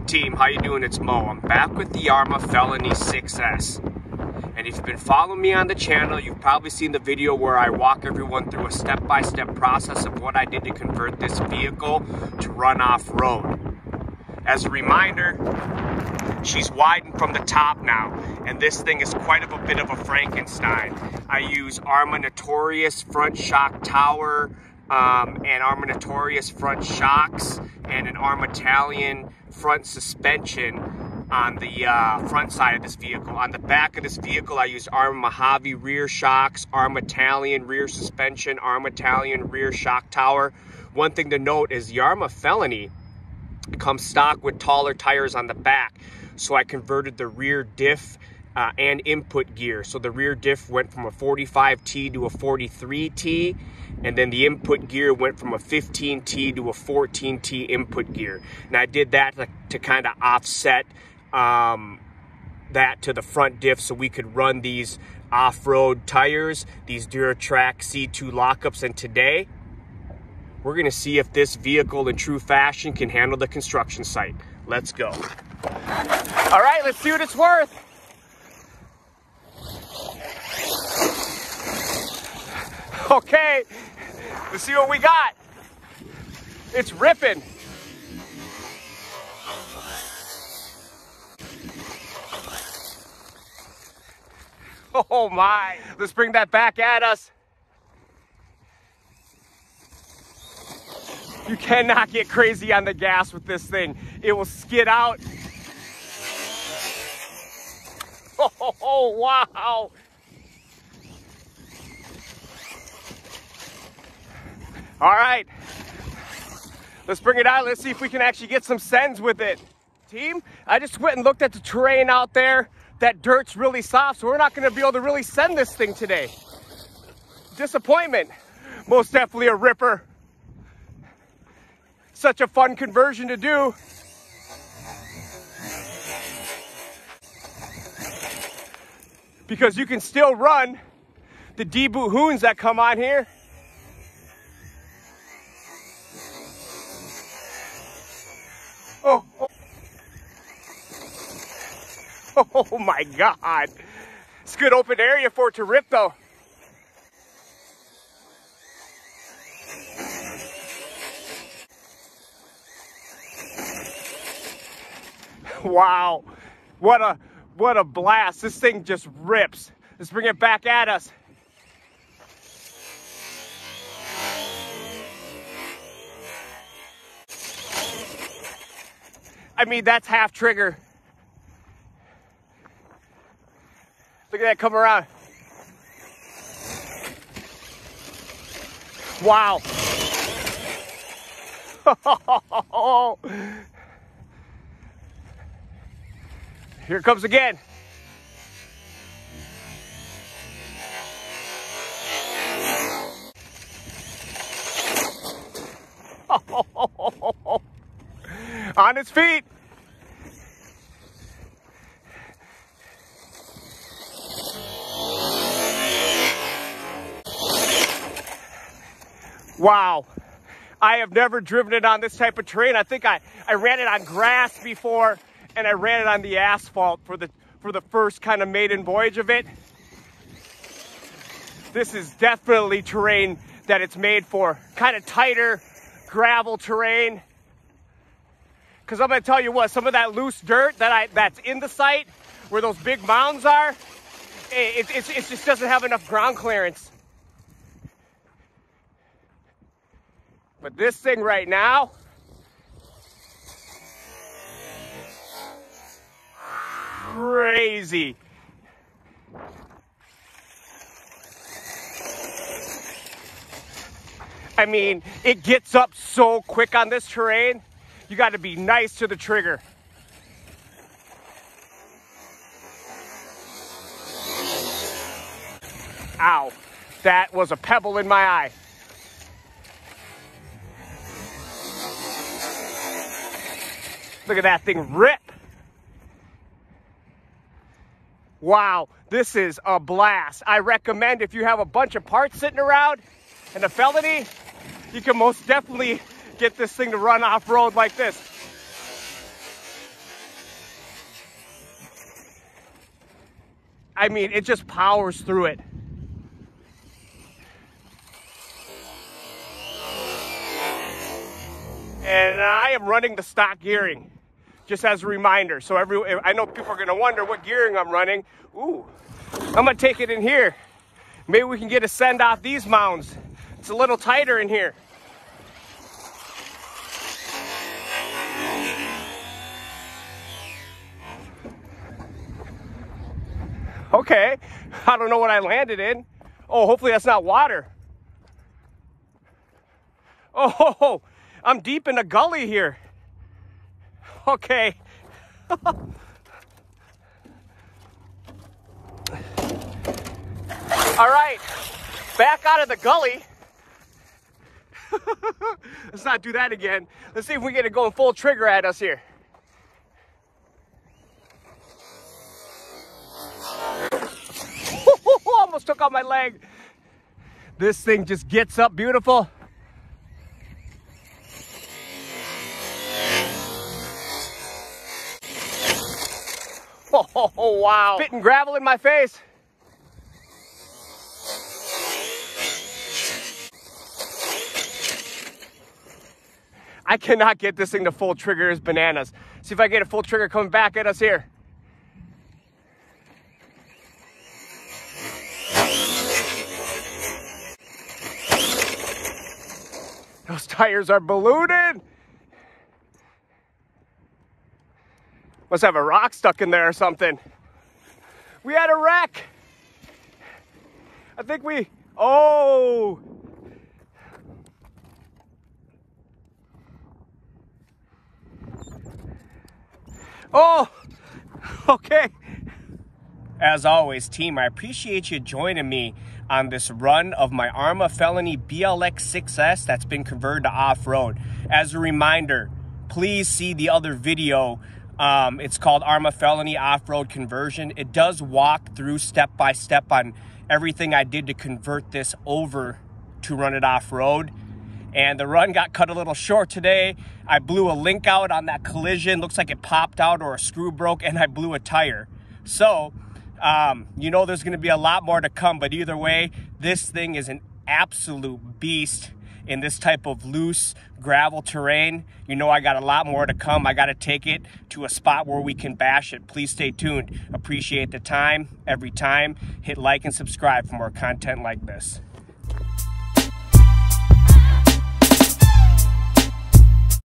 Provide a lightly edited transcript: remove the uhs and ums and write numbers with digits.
Team, how you doing? It's Mo. I'm back with the Arrma Felony 6S. And if you've been following me on the channel, you've probably seen the video where I walk everyone through a step-by-step process of what I did to convert this vehicle to run off-road. As a reminder, she's widened from the top now, and this thing is quite a bit of a Frankenstein. I use Arrma Notorious front shock tower, and Arrma Notorious front shocks, and an Arrma Italian front suspension on the front side of this vehicle. On the back of this vehicle, I use Arrma Mojave rear shocks, Arrma Italian rear suspension, Arrma Italian rear shock tower. One thing to note is the Arrma Felony comes stock with taller tires on the back, so I converted the rear diff and input gear. So the rear diff went from a 45T to a 43T, and then the input gear went from a 15T to a 14T input gear. And I did that to kind of offset that to the front diff so we could run these off-road tires, these DuraTrack C2 lockups. And today, we're gonna see if this vehicle in true fashion can handle the construction site. Let's go. All right, let's see what it's worth. Okay, let's see what we got. It's ripping. Oh my, let's bring that back at us. You cannot get crazy on the gas with this thing. It will skid out. Oh, wow. All right, let's bring it out. Let's see if we can actually get some sends with it. Team, I just went and looked at the terrain out there. That dirt's really soft, so we're not gonna be able to really send this thing today. Disappointment. Most definitely a ripper. Such a fun conversion to do. Because you can still run the D-boot hoons that come on here. Oh my God. It's a good open area for it to rip though. Wow, what a blast. This thing just rips. Let's bring it back at us. I mean, that's half trigger. Look at that come around. Wow. Here it comes again. On its feet. Wow. I have never driven it on this type of terrain. I think I ran it on grass before, and I ran it on the asphalt for the first kind of maiden voyage of it. This is definitely terrain that it's made for. Kind of tighter gravel terrain. Because I'm gonna tell you what, some of that loose dirt that's in the site, where those big mounds are, it just doesn't have enough ground clearance. But this thing right now, crazy. I mean, it gets up so quick on this terrain. You got to be nice to the trigger. Ow, that was a pebble in my eye. Look at that thing rip. Wow, this is a blast. I recommend if you have a bunch of parts sitting around and a Felony, you can most definitely get this thing to run off-road like this. I mean, it just powers through it. And I am running the stock gearing, just as a reminder. So I know people are gonna wonder what gearing I'm running. Ooh, I'm gonna take it in here. Maybe we can get a send off these mounds. It's a little tighter in here. Okay, I don't know what I landed in. Oh, hopefully that's not water. Oh, I'm deep in a gully here. Okay. All right, back out of the gully. Let's not do that again. Let's see if we get it going full trigger at us here. Almost took out my leg. This thing just gets up beautiful. Oh, wow. Spitting gravel in my face. I cannot get this thing to full trigger as bananas. See if I get a full trigger coming back at us here. Those tires are ballooning. Must have a rock stuck in there or something. We had a wreck. I think we, oh. Oh, okay. As always, team, I appreciate you joining me on this run of my Arrma Felony BLX 6S that's been converted to off-road. As a reminder, please see the other video. It's called Arrma Felony Off-Road Conversion. It does walk through step by step on everything I did to convert this over to run it off-road. And the run got cut a little short today. I blew a link out on that collision. Looks like it popped out or a screw broke, and I blew a tire. So, you know there's going to be a lot more to come, but either way, this thing is an absolute beast in this type of loose gravel terrain. You know I got a lot more to come. I got to take it to a spot where we can bash it. Please stay tuned. Appreciate the time every time. Hit like and subscribe for more content like this.